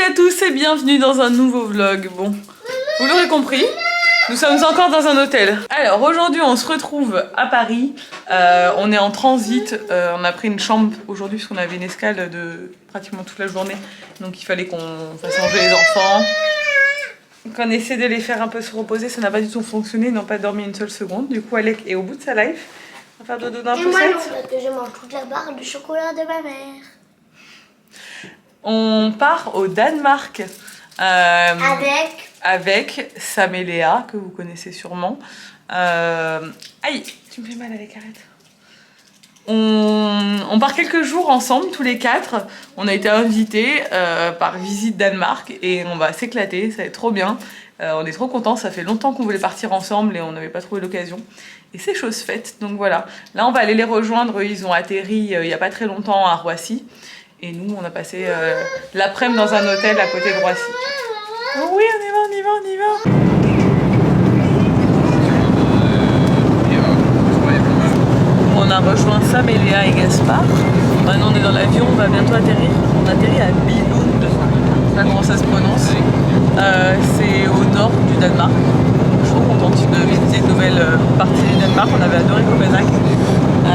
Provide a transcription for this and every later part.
à tous et bienvenue dans un nouveau vlog. Bon, vous l'aurez compris, nous sommes encore dans un hôtel. Alors aujourd'hui on se retrouve à Paris, on est en transit, on a pris une chambre aujourd'hui parce qu'on avait une escale de pratiquement toute la journée. Donc il fallait qu'on fasse manger les enfants, qu'on essaie de les faire un peu se reposer, ça n'a pas du tout fonctionné, ils n'ont pas dormi une seule seconde. Du coup Alec est au bout de sa life, on va faire dodo d'un peu. Et moi non, parce que je mange toute la barre de chocolat de ma mère. On part au Danemark avec Sam et Léa, que vous connaissez sûrement. Aïe, tu me fais mal avec, arrête. On part quelques jours ensemble, tous les quatre. On a été invités par Visite Danemark et on va s'éclater, ça va être trop bien. On est trop contents, ça fait longtemps qu'on voulait partir ensemble et on n'avait pas trouvé l'occasion. Et c'est chose faite, donc voilà. Là, on va aller les rejoindre, ils ont atterri il n'y a pas très longtemps à Roissy. Et nous, on a passé l'après-midi dans un hôtel à côté de Roissy. Oh oui, on y va, on y va, on y va. On a rejoint Sam et Léa et Gaspard. Maintenant, on est dans l'avion, on va bientôt atterrir. On atterrit à Billund. Je sais pas comment ça se prononce. C'est au nord du Danemark. Je suis trop contente de visiter une nouvelle partie du Danemark. On avait adoré Copenhague. On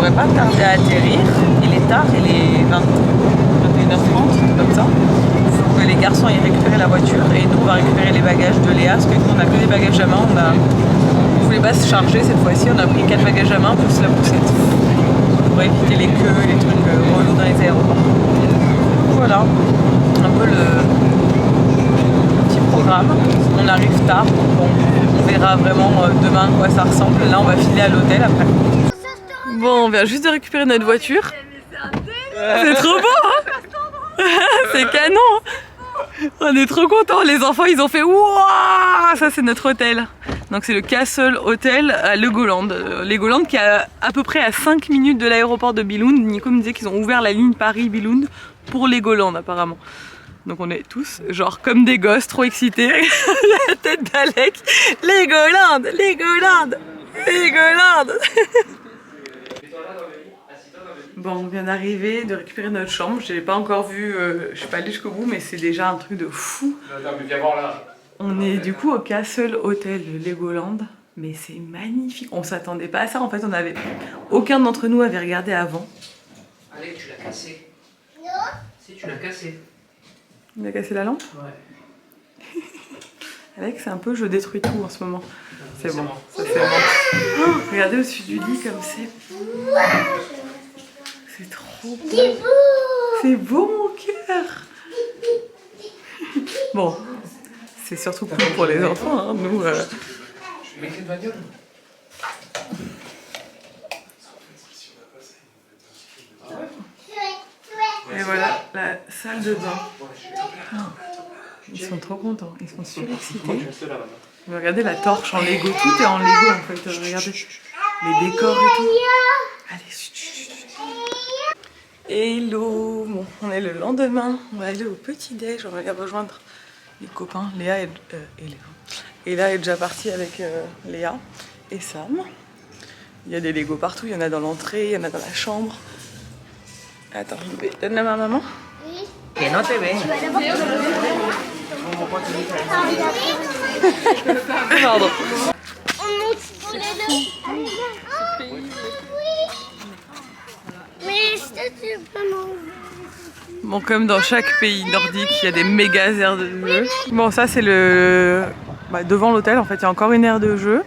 ne devrait pas tarder à atterrir. Il est tard, il est 21h30, comme ça. Il faut que les garçons aillent récupérer la voiture et nous on va récupérer les bagages de Léa parce que nous on n'a que des bagages à main. On ne voulait pas se charger cette fois-ci, on a pris 4 bagages à main plus la poussette pour éviter les queues, les trucs relous dans les aéroports. Voilà, un peu le petit programme. On arrive tard, donc on verra vraiment demain à quoi ça ressemble. Là on va filer à l'hôtel après. Bon, on vient juste de récupérer notre voiture. C'est trop beau, hein. C'est canon. On est trop contents. Les enfants, ils ont fait wouah. Ça, c'est notre hôtel. Donc, c'est le Castle Hotel à Legoland. Legoland qui est à peu près à 5 minutes de l'aéroport de Billund. Nico me disait qu'ils ont ouvert la ligne Paris-Billund pour Legoland, apparemment. Donc, on est tous, genre, comme des gosses, trop excités. La tête d'Alec. Legoland, Legoland, Legoland. Bon, on vient d'arriver, de récupérer notre chambre. Je l'ai pas encore vu, je suis pas allée jusqu'au bout, mais c'est déjà un truc de fou. Attends, mais viens voir là. On est du coup au Castle Hotel de Legoland, mais c'est magnifique. On s'attendait pas à ça, en fait, aucun d'entre nous avait regardé avant. Allez, tu l'as cassé. Non. Si, tu l'as cassé. On a cassé la lampe? Ouais. Alex, c'est un peu je détruis tout en ce moment. C'est bon, ça c'est Ah. bon. Oh, regardez au-dessus du lit comme c'est. C'est trop beau. C'est beau mon cœur. Bon, c'est surtout cool pour les enfants, hein. Nous. Je vais mettre une bagnole. Et voilà la salle de bain. Oh, ils sont trop contents, ils sont surexcités. Regardez la torche en Lego, tout est en Lego en fait. Regardez les décors et tout. Allez, chut, chut, chut. Hello, bon, on est le lendemain, on va aller au petit-déj, on va aller rejoindre les copains, Léa et Léa. Et là, elle est déjà partie avec Léa et Sam. Il y a des Legos partout, il y en a dans l'entrée, il y en a dans la chambre. Attends, donne la main à maman. Oui. Que no te ven. Pardon. On monte tous les deux. Mais c'est vraiment... Bon, comme dans chaque pays nordique, il y a des méga aires de jeu. Bon, ça c'est le... devant l'hôtel, en fait, il y a encore une aire de jeu.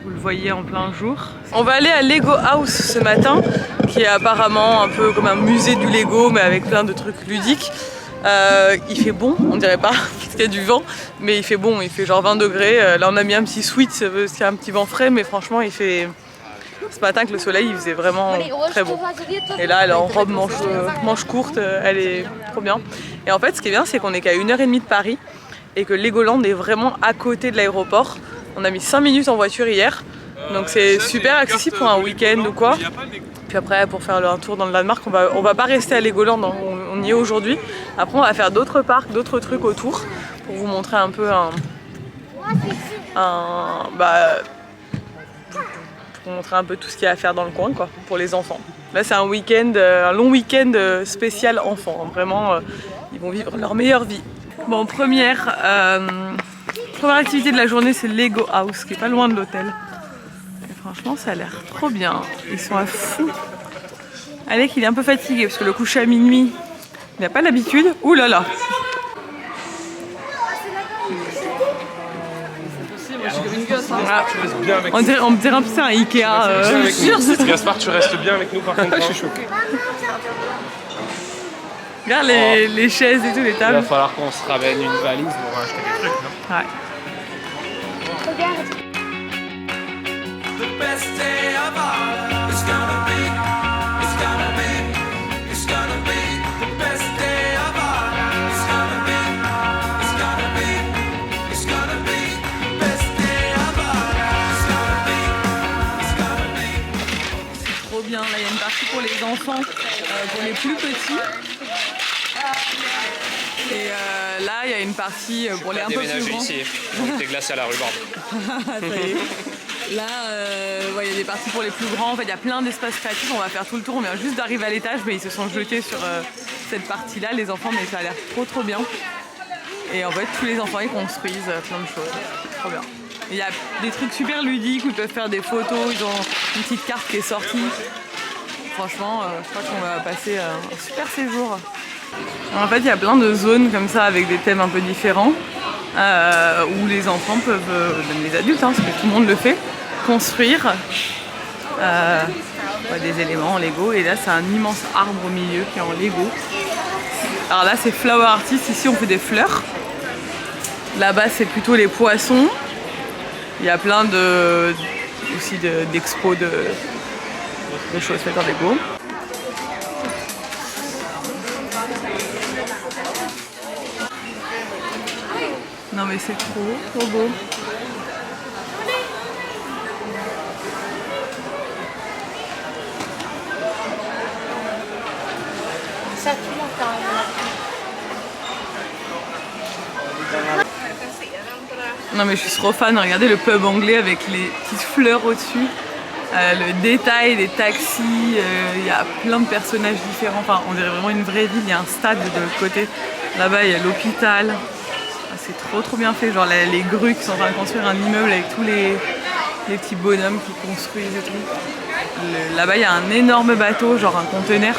Vous le voyez en plein jour. On va aller à Lego House ce matin, qui est apparemment un peu comme un musée du Lego, mais avec plein de trucs ludiques. Il fait bon, on dirait pas, parce qu'il y a du vent, mais il fait bon, il fait genre 20 degrés. Là, on a mis un petit sweat, parce qu'il y a un petit vent frais, mais franchement, il fait... Ce matin avec le soleil, il faisait vraiment très beau. Et là, elle est en robe manche courte, elle est trop bien. Et en fait, ce qui est bien, c'est qu'on est qu'à 1h30 de Paris et que Legoland est vraiment à côté de l'aéroport. On a mis 5 minutes en voiture hier, donc c'est super accessible pour un week-end ou quoi. Puis après, pour faire un tour dans le Danemark, on va pas rester à Legoland, on y est aujourd'hui. Après, on va faire d'autres parcs, d'autres trucs autour pour vous montrer un peu vous montrer un peu tout ce qu'il y a à faire dans le coin quoi, pour les enfants. Là c'est un week-end, un long week-end spécial enfant, hein. Vraiment ils vont vivre leur meilleure vie. Bon, première activité de la journée, c'est Lego House qui est pas loin de l'hôtel. Franchement ça a l'air trop bien, ils sont à fond. Alec il est un peu fatigué parce que le coucher à minuit, il n'a pas l'habitude. Ouh là là. On dirait un peu ça, un Ikea. Gaspard, tu restes bien avec nous par contre. Je suis choqué. Regarde les chaises et tout, les tables. Il va falloir qu'on se ramène une valise pour acheter des trucs, non? Ouais. Regarde. Bien, là il y a une partie pour les enfants, pour les plus petits. Et là il y a une partie pour les un peu plus grands. Ici, on était glacé à la ruban. Là ouais, il y a des parties pour les plus grands, en fait il y a plein d'espaces créatifs, on va faire tout le tour, on vient juste d'arriver à l'étage mais ils se sont jetés sur cette partie là, les enfants, mais ça a l'air trop bien. Et en fait tous les enfants ils construisent plein de choses, trop bien. Il y a des trucs super ludiques où ils peuvent faire des photos, ils ont une petite carte qui est sortie. Franchement, je crois qu'on va passer un super séjour. En fait, il y a plein de zones comme ça avec des thèmes un peu différents où les enfants peuvent, même les adultes, hein, parce que tout le monde le fait, construire des éléments en Lego. Et là, c'est un immense arbre au milieu qui est en Lego. Alors là, c'est Flower Artist. Ici, on fait des fleurs. Là-bas, c'est plutôt les poissons. Il y a plein aussi d'expos de choses faites en Lego. Non mais c'est trop beau. Ça tout le temps. Non mais je suis trop fan, regardez le pub anglais avec les petites fleurs au-dessus, le détail des taxis, il y a plein de personnages différents, enfin on dirait vraiment une vraie ville, il y a un stade de l'autre côté, là-bas il y a l'hôpital, c'est trop bien fait, genre les grues qui sont en train de construire un immeuble avec tous les petits bonhommes qui construisent et tout. Là-bas il y a un énorme bateau, genre un conteneur,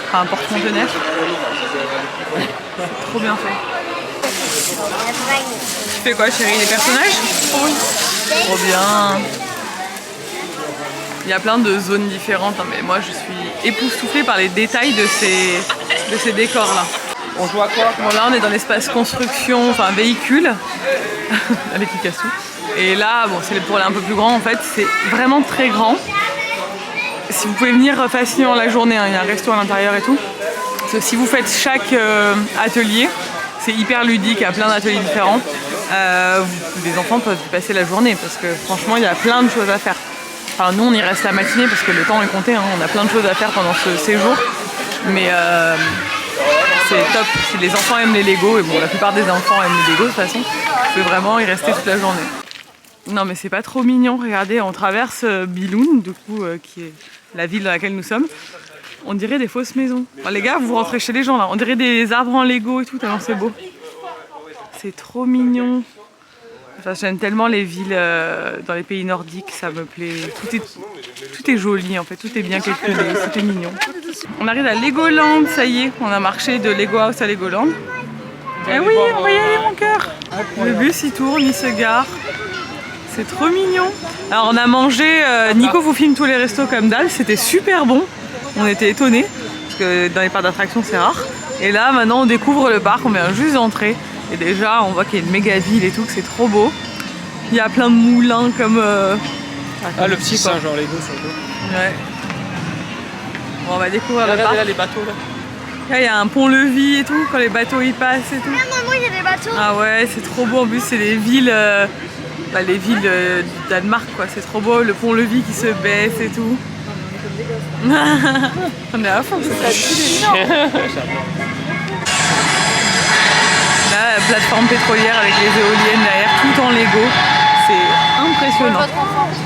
enfin un porte-conteneur, c'est trop bien fait. Tu fais quoi chérie, les personnages? Oui. Trop bien. Il y a plein de zones différentes, hein, mais moi je suis époustouflée par les détails de ces décors là. On joue à quoi? Bon là on est dans l'espace construction, enfin véhicule, avec Picasso. Et là, bon c'est pour les un peu plus grands en fait, c'est vraiment très grand. Si vous pouvez venir facilement la journée, hein, il y a un resto à l'intérieur et tout. Parce que si vous faites chaque atelier, c'est hyper ludique, il y a plein d'ateliers différents. Les enfants peuvent y passer la journée parce que franchement il y a plein de choses à faire. Enfin nous on y reste la matinée parce que le temps est compté, hein. On a plein de choses à faire pendant ce séjour. Mais c'est top, si les enfants aiment les Lego, et bon la plupart des enfants aiment les Lego de toute façon, vous pouvez vraiment y rester toute la journée. Non mais c'est pas trop mignon, regardez, on traverse Billund, du coup, qui est la ville dans laquelle nous sommes. On dirait des fausses maisons. Enfin, les gars, vous rentrez chez les gens là, on dirait des arbres en Lego et tout, tellement c'est beau. C'est trop mignon. Enfin, j'aime tellement les villes dans les pays nordiques, ça me plaît. Tout est joli en fait, tout est bien calculé, tout est mignon. On arrive à Legoland, ça y est, on a marché de Lego House à Legoland. Eh oui, on va y aller mon cœur. Le bus il tourne, il se gare. C'est trop mignon. Alors on a mangé, Nico vous filme tous les restos comme d'hab, c'était super bon. On était étonnés, parce que dans les parcs d'attractions c'est rare. Et là maintenant on découvre le parc, on vient juste d'entrer. Et déjà on voit qu'il y a une méga ville et tout, que c'est trop beau. Il y a plein de moulins comme... le petit singe en Lego sur le dos. Ouais. Bon, on va découvrir le parc. Là les bateaux là. Là il y a un pont-levis et tout, quand les bateaux y passent et tout. Ah maman, il y a des bateaux. Ah ouais, c'est trop beau, en plus c'est les villes... les villes du Danemark quoi, c'est trop beau, le pont-levis qui se baisse et tout. On est à fond, c'est ça. Là, la plateforme pétrolière avec les éoliennes derrière, tout en Lego, c'est impressionnant. non.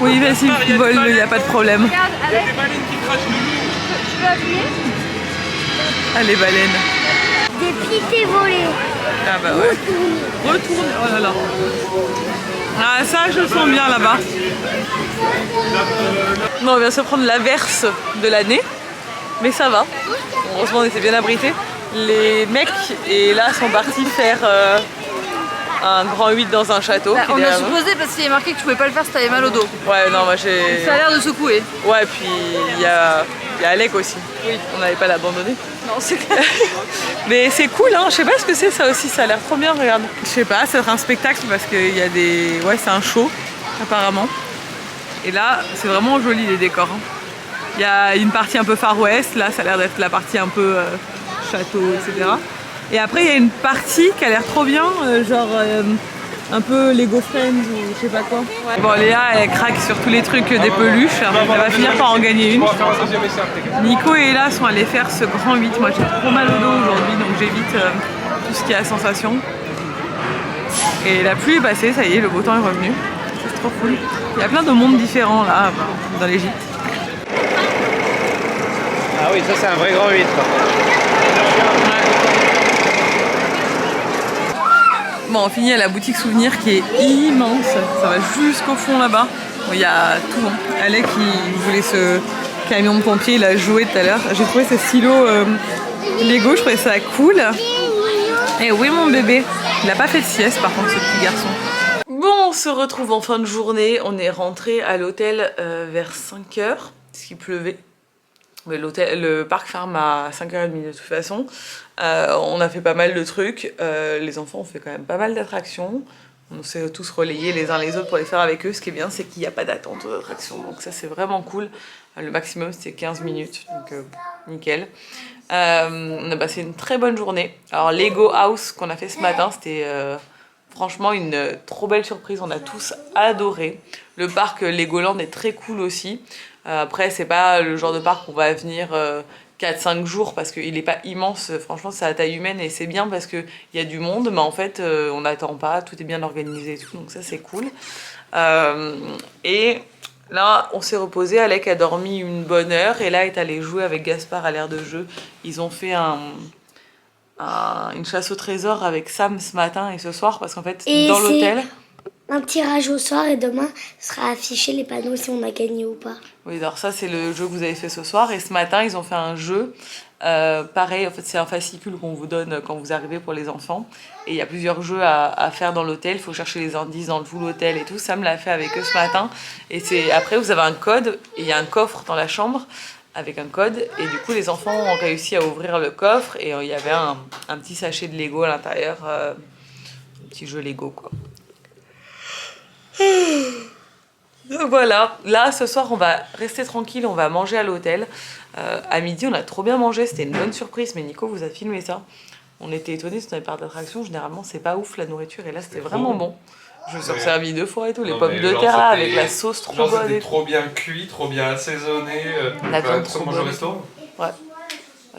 Oui, vas-y, vole, il n'y a pas de problème. Regarde, Il y a Alex, des baleines qui crachent de l'eau. tu veux appuyer? Ah, les baleines. Des pités volés. Ah bah ouais. Retourne. Oh là là. Ah, ça, je le sens bien là-bas. Non, on vient se prendre l'averse de l'année. Mais ça va. Heureusement, on était bien abrités. Les mecs, et là, sont partis faire un grand 8 dans un château. Bah, qui est on a derrière nous. supposé parce qu'il est marqué que tu pouvais pas le faire si t'avais mal au dos. Ouais, non, moi j'ai. Ça a l'air de secouer. Ouais, puis il y a Alec aussi. Oui. On n'avait pas l'abandonner. Non, c'est clair. Mais c'est cool, hein. Je sais pas ce que c'est ça aussi, ça a l'air trop bien, regarde. Je sais pas, ça va être un spectacle parce qu'il y a des. Ouais, c'est un show, apparemment. Et là, c'est vraiment joli les décors. Hein. Il y a une partie un peu Far West, là, ça a l'air d'être la partie un peu château, etc. Et après, il y a une partie qui a l'air trop bien, genre un peu Lego Friends ou je sais pas quoi. Ouais. Bon, Léa, elle craque sur tous les trucs des peluches. Elle va finir par en gagner une. On va faire un deuxième essai après. Nico et Ella sont allés faire ce grand 8. Moi, j'ai trop mal au dos aujourd'hui, donc j'évite tout ce qui est à sensation. Et la pluie est passée, ça y est, le beau temps est revenu. C'est trop cool. Il y a plein de mondes différents là, dans l'Égypte. Ah oui, ça c'est un vrai grand 8. Bon, on finit à la boutique souvenir qui est immense. Ça va jusqu'au fond là-bas. Bon, il y a tout. Hein. Alec, il voulait ce camion de pompier, il a joué tout à l'heure. J'ai trouvé ce stylo Lego, je trouvais ça cool. Et oui, mon bébé. Il n'a pas fait de sieste par contre, ce petit garçon. Bon, on se retrouve en fin de journée. On est rentré à l'hôtel vers 5h, parce qu'il pleuvait. Mais le parc ferme à 5h30 de toute façon. On a fait pas mal de trucs. Les enfants ont fait quand même pas mal d'attractions. On s'est tous relayés les uns les autres pour les faire avec eux. Ce qui est bien, c'est qu'il n'y a pas d'attente aux attractions. Donc ça, c'est vraiment cool. Le maximum, c'était 15 minutes. Donc nickel. On a passé une très bonne journée. Alors Lego House qu'on a fait ce matin, c'était franchement une trop belle surprise. On a tous adoré. Le parc Legoland est très cool aussi. Après, c'est pas le genre de parc où on va venir 4-5 jours parce qu'il est pas immense. Franchement, c'est à taille humaine et c'est bien parce qu'il y a du monde, mais en fait, on n'attend pas, tout est bien organisé et tout, donc ça, c'est cool. Et là, on s'est reposé. Alec a dormi une bonne heure et là, est allé jouer avec Gaspard à l'aire de jeu. Ils ont fait une chasse au trésor avec Sam ce matin et ce soir parce qu'en fait, Et dans l'hôtel. Un tirage au soir et demain sera affiché les panneaux si on a gagné ou pas. Oui, alors ça c'est le jeu que vous avez fait ce soir et ce matin ils ont fait un jeu pareil, en fait c'est un fascicule qu'on vous donne quand vous arrivez pour les enfants et il y a plusieurs jeux à faire dans l'hôtel, il faut chercher les indices dans tout l'hôtel et tout. Sam l'a fait avec eux ce matin et après vous avez un code et il y a un coffre dans la chambre avec un code et du coup les enfants ont réussi à ouvrir le coffre et il y avait un petit sachet de Lego à l'intérieur, un petit jeu Lego quoi. Donc voilà, là ce soir on va rester tranquille, on va manger à l'hôtel. À midi on a trop bien mangé, c'était une bonne surprise, mais Nico vous a filmé ça. On était étonnés parce qu'on avait pas d'attraction, généralement c'est pas ouf la nourriture et là c'était vraiment bon. Je me suis servi 2 fois et tout, les pommes de terre là avec la sauce trop bonne. C'était trop bien cuit, trop bien assaisonné. La viande trop bonne. Au restaurant. Ouais.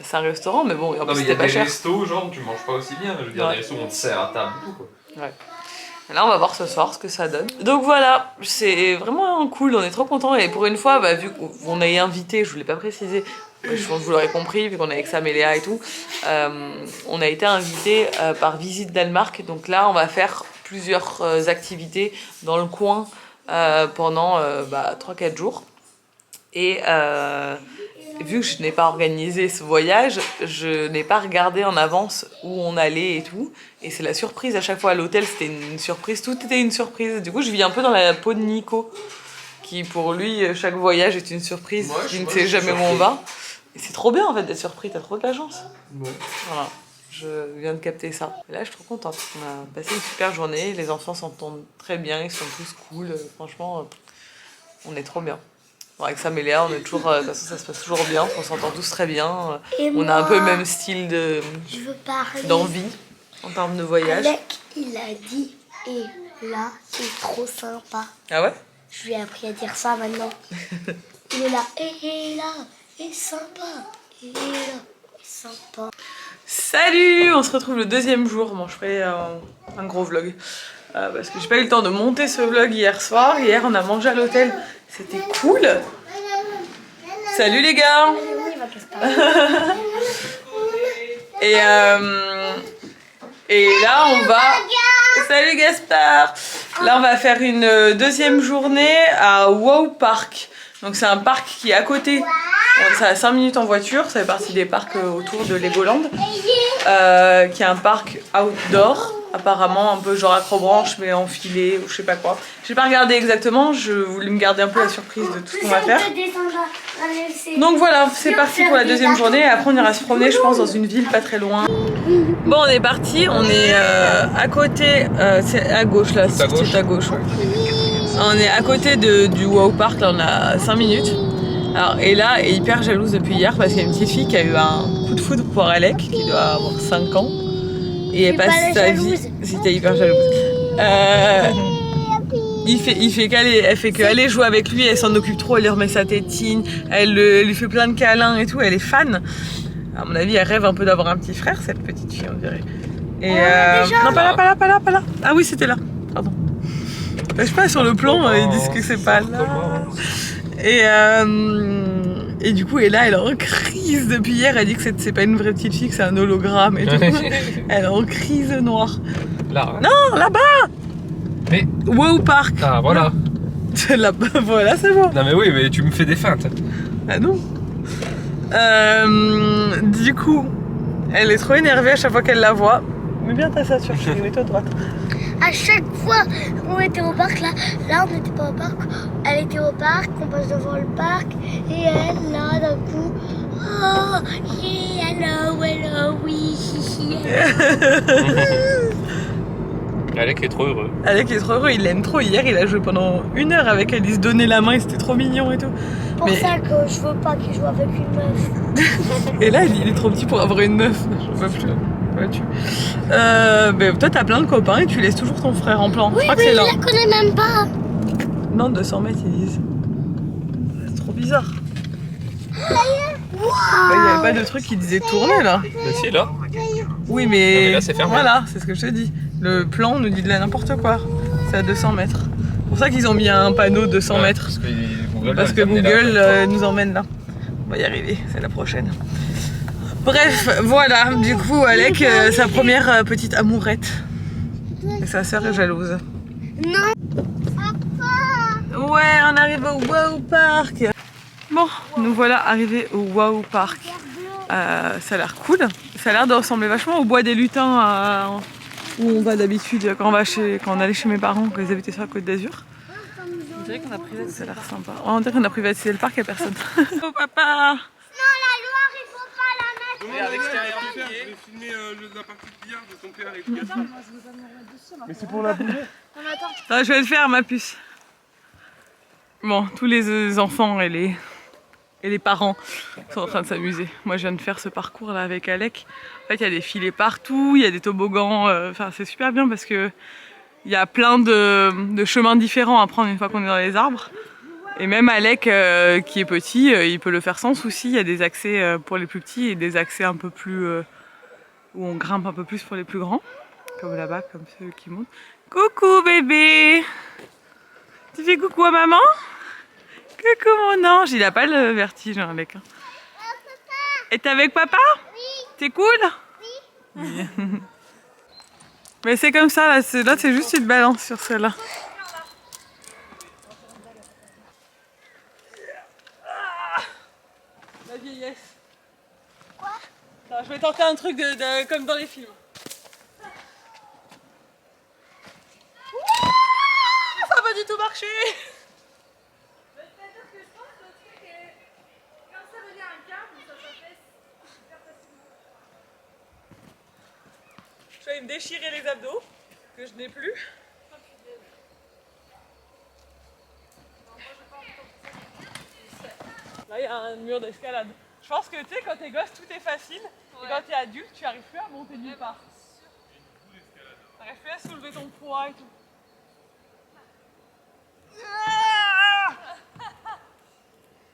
C'est un restaurant, mais bon, en plus Il y a c'était pas des cher. restos, genre tu manges pas aussi bien. Je veux dire, des restos où on te sert à table et tout quoi. Ouais. Là on va voir ce soir ce que ça donne. Donc voilà, c'est vraiment cool, on est trop contents et pour une fois, bah, vu qu'on est invité, je vous l'ai pas précisé, je pense que vous l'aurez compris, vu qu'on est avec Sam et Léa et tout, on a été invité par Visite Danemark, donc là on va faire plusieurs activités dans le coin pendant 3-4 jours. Et vu que je n'ai pas organisé ce voyage, je n'ai pas regardé en avance où on allait et tout. Et c'est la surprise à chaque fois à l'hôtel, c'était une surprise, tout était une surprise. Du coup, je vis un peu dans la peau de Nico, qui pour lui, chaque voyage est une surprise, qui ne sait jamais où on va. Et c'est trop bien en fait d'être surpris, t'as trop de la chance. Ouais. Voilà, je viens de capter ça. Et là, je suis trop contente. On a passé une super journée, les enfants s'entendent très bien, ils sont tous cool. Franchement, on est trop bien. Bon, avec Sam et Léa, on est toujours, de toute façon, ça se passe toujours bien, on s'entend tous très bien. Et on a un peu le même style d'envie en termes de voyage. Alec, il a dit, et là, c'est trop sympa. Ah ouais? Je lui ai appris à dire ça maintenant. Il est là, et là, et sympa, et là, et sympa. Salut! On se retrouve le deuxième jour, bon je ferai un gros vlog. parce que j'ai pas eu le temps de monter ce vlog hier soir. Hier on a mangé à l'hôtel, c'était cool. Salut les gars. Et là on va... Salut Gaspard. Là on va faire une deuxième journée à Wow Park. Donc c'est un parc qui est à côté. Ça a 5 minutes en voiture, ça fait partie des parcs autour de Legoland. Qui est un parc outdoor. Apparemment un peu genre acrobranche mais enfilé ou je sais pas quoi. J'ai pas regardé exactement, je voulais me garder un peu la surprise de tout ce qu'on va faire. Donc voilà, c'est parti pour la deuxième journée. Après on ira se promener je pense dans une ville pas très loin. Bon on est parti, on est à côté, c'est à gauche là, c'est à gauche. Ouais. On est à côté du Wow Park, là on a 5 minutes. Alors, et là elle est hyper jalouse depuis hier parce qu'il y a une petite fille qui a eu un coup de foudre pour Alec qui doit avoir 5 ans. Et elle passe sa vie. Si t'es hyper jalouse. Elle fait qu'aller jouer avec lui, elle s'en occupe trop, elle lui remet sa tétine, elle lui fait plein de câlins et tout, elle est fan. À mon avis, elle rêve un peu d'avoir un petit frère, cette petite fille, on dirait. Et non, pas là. Ah oui, c'était là. Pardon. Je sais pas, sur le plan, ils disent que c'est pas là. Et du coup, et là, elle est en crise depuis hier. Elle dit que c'est pas une vraie petite fille, que c'est un hologramme et tout. Elle est en crise noire. Là. Non, là-bas. Mais. Wow Park. Ah, voilà. Là-bas, voilà, c'est bon. Non, mais oui, mais tu me fais des feintes. Ah non. Du coup, elle est trop énervée à chaque fois qu'elle la voit. Mets bien ta ceinture, chérie, mets-toi à droite. À chaque fois on était au parc, là on n'était pas au parc, elle était au parc, on passe devant le parc et elle là d'un coup, oh yeah, hello, oui, Alec est trop heureux. Alec est trop heureux, il l'aime trop. Hier il a joué pendant 1 heure avec elle, il se donnait la main et c'était trop mignon et tout. Pour ça que je veux pas qu'il joue avec une meuf. Et là il est trop petit pour avoir une meuf, je peux plus. vois-tu. Toi t'as plein de copains et tu laisses toujours ton frère en plan. Oui, je crois mais que c'est je là. la connais même pas. Non, 200 mètres ils disent. C'est trop bizarre. Il n'y avait pas de truc qui disait tourner là. Bah si, là. Oui mais, Non, mais là, c'est fermé. Voilà, c'est ce que je te dis. Le plan nous dit de la n'importe quoi. C'est à 200 mètres. C'est pour ça qu'ils ont mis un panneau 200 mètres. Parce que Google nous emmène là. On va y arriver, c'est la prochaine. Bref, voilà, du coup Alec, sa première petite amourette. Et sa sœur est jalouse. Non. Ouais, on arrive au Wow Park. Bon, nous voilà arrivés au Wow Park. Ça a l'air cool. Ça a l'air de ressembler vachement au bois des lutins où on va d'habitude quand on allait chez mes parents, quand ils habitaient sur la Côte d'Azur. On dirait qu'on a privatisé. Ça a l'air sympa. Ouais, on dirait qu'on a privatisé le parc, il n'y a personne. Oh papa! Non, la Loire, il faut pas la mettre. À l'extérieur, je vais filmer la partie de billard de ton père et tout. Mais c'est pour la bouger. Non, je vais le faire, ma puce. Bon, tous les enfants et les parents sont en train de s'amuser. Moi, je viens de faire ce parcours là avec Alec. En fait, il y a des filets partout, il y a des toboggans. Enfin, c'est super bien parce que il y a plein de chemins différents à prendre une fois qu'on est dans les arbres. Et même Alec, qui est petit, il peut le faire sans souci. Il y a des accès pour les plus petits et des accès un peu plus où on grimpe un peu plus pour les plus grands, comme là-bas, comme ceux qui montent. Coucou bébé, tu fais coucou à maman? Coucou mon ange, il a pas le vertige hein, Alec. Et t'es avec papa? Oui. T'es cool? Oui. Mais c'est comme ça, là c'est juste une balance sur celle-là. La vieillesse. Quoi? Attends, je vais tenter un truc comme dans les films. Ça va pas du tout marcher. C'est-à-dire que je pense que le truc est... Quand ça venait un câble, ça s'affaisse super facilement. Je vais me déchirer les abdos, que je n'ai plus. Là, il y a un mur d'escalade. Je pense que tu sais, quand t'es gosse, tout est facile. Ouais. Et quand t'es adulte, tu arrives plus à monter nulle part. T'arrives plus à soulever ton poids et tout.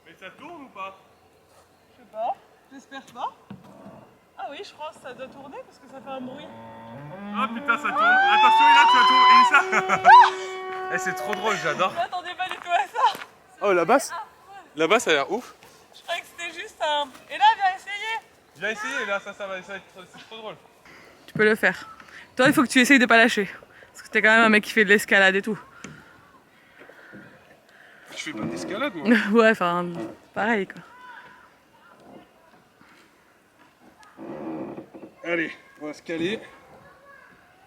Mais ça tourne ou pas? Je sais pas, j'espère pas. Ah oui, je crois que ça doit tourner parce que ça fait un bruit. Ah putain, ça tourne. Attention, et là tu vas tourner. Et ça. Eh, c'est trop drôle, j'adore. Je m'attendais pas du tout à ça. Oh, la basse. La basse, ça a l'air ouf. Je croyais que c'était juste un... Et là, viens essayer. Viens essayer, là, ça va être c'est trop drôle. Tu peux le faire. Toi, il faut que tu essayes de pas lâcher. Parce que t'es quand même un mec qui fait de l'escalade et tout. Je fais pas d'escalade, moi. Ouais, enfin, pareil quoi. Allez, on va se caler.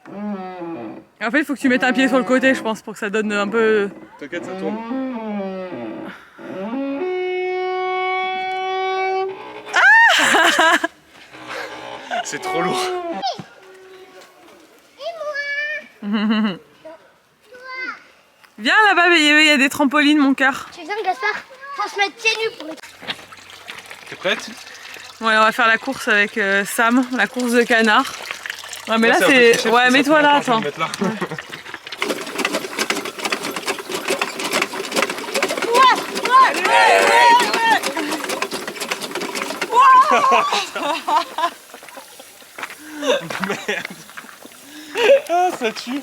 En fait, il faut que tu mettes un pied sur le côté, je pense, pour que ça donne un peu... T'inquiète, ça tourne. C'est trop lourd. Viens là-bas, il y a des trampolines, mon cœur. Tu viens, Gaspard? Faut se mettre pieds nus pour les... T'es prête? Ouais, on va faire la course avec Sam, la course de canard. Ouais, mais là, un peu c'est... triché, Ouais, ça mets-toi prend là, longtemps, attends. je vais me mettre là. Merde. Ah, ça tue.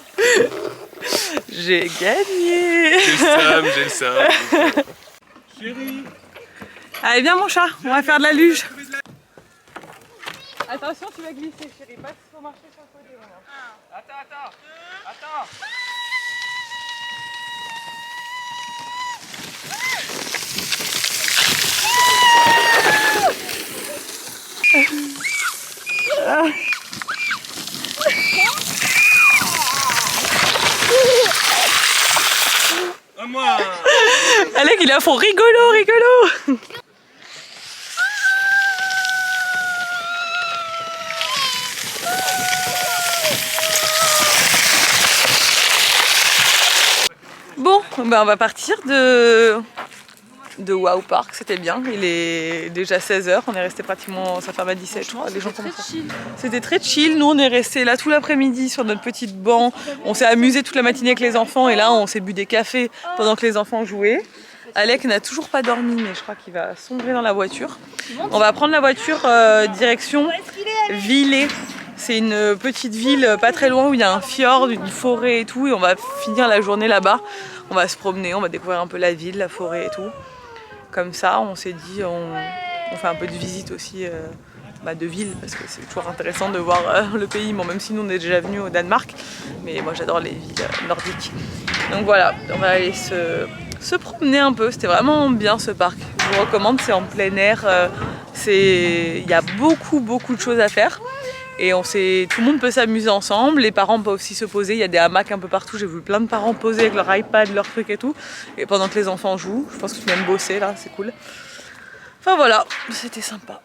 J'ai gagné. J'ai le Sam. Chérie. Allez, viens mon chat, on va faire de la luge. Attention, tu vas glisser, chérie. Pas trop marcher sur le côté. Attends. À moi. Alec, il est à fond rigolo. Bon, ben on va partir de Wow Park, c'était bien. Il est déjà 16h, on est resté pratiquement, ça ferme à 17. Les gens commencent. C'était très chill, nous on est resté là tout l'après-midi sur notre petite banc. On s'est amusé toute la matinée avec les enfants et là on s'est bu des cafés pendant que les enfants jouaient. Alec n'a toujours pas dormi mais je crois qu'il va sombrer dans la voiture. On va prendre la voiture direction Villers. C'est une petite ville pas très loin où il y a un fjord, une forêt et tout et on va finir la journée là-bas. On va se promener, on va découvrir un peu la ville, la forêt et tout. Comme ça, on s'est dit, on fait un peu de visite aussi de ville parce que c'est toujours intéressant de voir le pays. Bon, même si nous on est déjà venus au Danemark, mais moi j'adore les villes nordiques. Donc voilà, on va aller se promener un peu. C'était vraiment bien ce parc. Je vous recommande, c'est en plein air. Il y a beaucoup de choses à faire. Et tout le monde peut s'amuser ensemble, les parents peuvent aussi se poser, il y a des hamacs un peu partout, j'ai vu plein de parents poser avec leur iPad, leur truc et tout, et pendant que les enfants jouent, je pense que tu viens de bosser là, c'est cool. Enfin voilà, c'était sympa.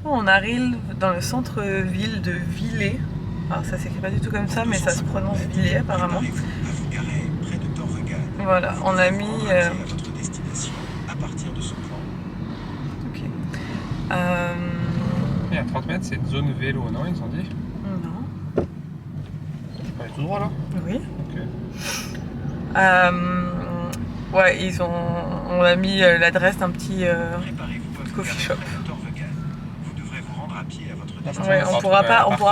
On arrive dans le centre-ville de Villers, alors ça s'écrit pas du tout comme ça, mais ça se prononce Villers apparemment. Voilà, on a mis... Ok. Et à 30 mètres, c'est une zone vélo, non? Ils ont dit? Non. Je peux aller tout droit là? Oui. Ok. Ouais, on a mis l'adresse d'un petit coffee shop. Ouais, on pourra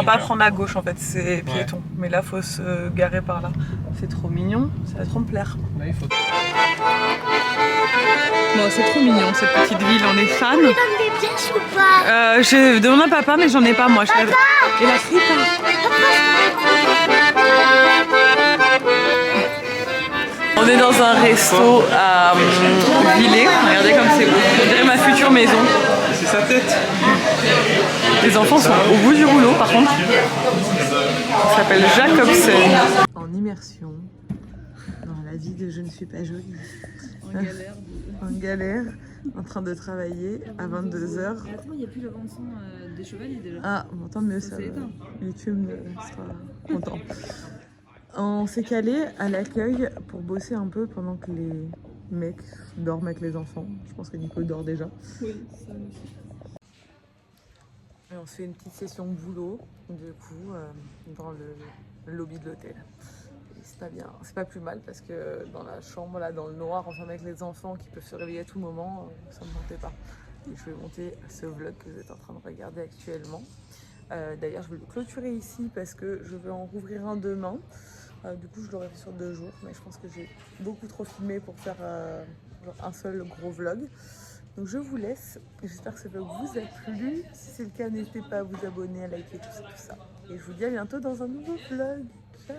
pas prendre à gauche en fait, c'est piéton. Ouais. Mais là, faut se garer par là. C'est trop mignon, ça va trop me plaire. Là, il faut... Bon, c'est trop mignon cette petite ville, on est fan. Tu donnes des pièces ou pas? Je demande à papa, mais j'en ai pas moi. Papa Et la frite. On est dans un resto à Villers. Regardez comme c'est beau. On dirait ma future maison. C'est sa tête. Les enfants sont au bout du rouleau par contre. Ça s'appelle Jacobsen. En immersion dans la vie de Je ne suis pas jolie. En galère, en train de travailler à 22h. Attends, il n'y a plus la bande-son des chevaliers déjà. Ah, on entend mieux ça. YouTube sera content. On s'est calé à l'accueil pour bosser un peu pendant que les mecs dorment avec les enfants. Je pense que Nico dort déjà. Oui, ça aussi. Et on se fait une petite session boulot, du coup, dans le lobby de l'hôtel. C'est pas bien, c'est pas plus mal parce que dans la chambre, là, dans le noir, enfermé avec les enfants qui peuvent se réveiller à tout moment, ça me tentait pas. Et je vais monter ce vlog que vous êtes en train de regarder actuellement. D'ailleurs, je vais le clôturer ici parce que je vais en rouvrir un demain. Du coup, je l'aurais fait sur 2 jours, mais je pense que j'ai beaucoup trop filmé pour faire genre un seul gros vlog. Donc je vous laisse. J'espère que ce vlog vous a plu. Si c'est le cas, n'hésitez pas à vous abonner, à liker, tout ça. Et je vous dis à bientôt dans un nouveau vlog. Ciao!